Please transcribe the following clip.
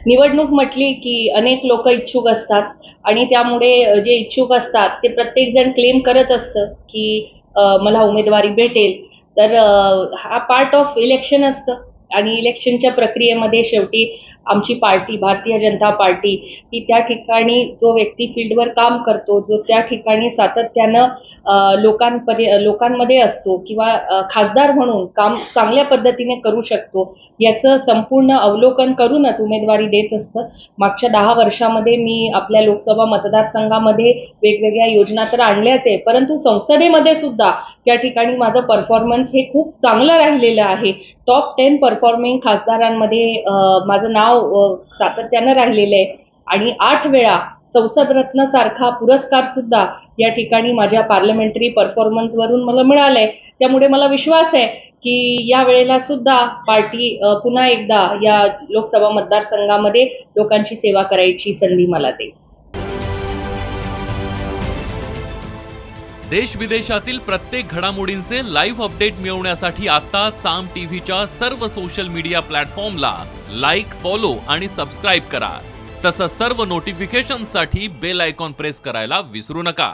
निवडणूक म्हटली की अनेक लोक इच्छुक असतात आणि त्यामुळे जे इच्छुक असतात ते प्रत्येकजण क्लेम करत असतं की मला उमेदवारी भेटेल. तर हा पार्ट ऑफ इलेक्शन असतं आणि इलेक्शनच्या प्रक्रियेमध्ये शेवटी आमची पार्टी भारतीय जनता पार्टी ही त्या ठिकाणी जो व्यक्ती फील्डवर काम करतो, जो त्या ठिकाणी सातत्यानं लोकांमध्ये असतो किंवा खासदार म्हणून काम चांगल्या पद्धतीने करू शकतो याचं संपूर्ण अवलोकन करूनच उमेदवारी देत असतं. मागच्या 10 वर्षामध्ये मी आपल्या लोकसभा मतदारसंघामध्ये वेगवेगळ्या योजना तर आणल्याच आहे, परंतु संसदेमध्ये सुद्धा त्या ठिकाणी माझं परफॉर्मन्स हे खूप चांगलं राहिलेलं आहे. टॉप 10 परफॉर्मिंग खासदारांमध्ये माझं नाव सातत्यानं राहिलेलं आहे आणि 8 वेळा संसद रत्न सारखा पुरस्कार सुद्धा या ठिकाणी माझ्या पार्लमेंटरी परफॉर्मन्सवरून मला मिळालंय. त्यामुळे मला विश्वास आहे की या वेळेला सुद्धा पार्टी पुन्हा एकदा या लोकसभा मतदारसंघामध्ये लोकांची सेवा करायची संधी मला देईल. देश विदेशातील प्रत्येक घडामोडींचे लाईव्ह अपडेट मिळवण्यासाठी आता साम टीव्हीच्या सर्व सोशल मीडिया प्लॅटफॉर्मला लाईक, फॉलो आणि सबस्क्राईब करा. तसंच सर्व नोटिफिकेशनसाठी बेल आयकॉन प्रेस करायला विसरू नका.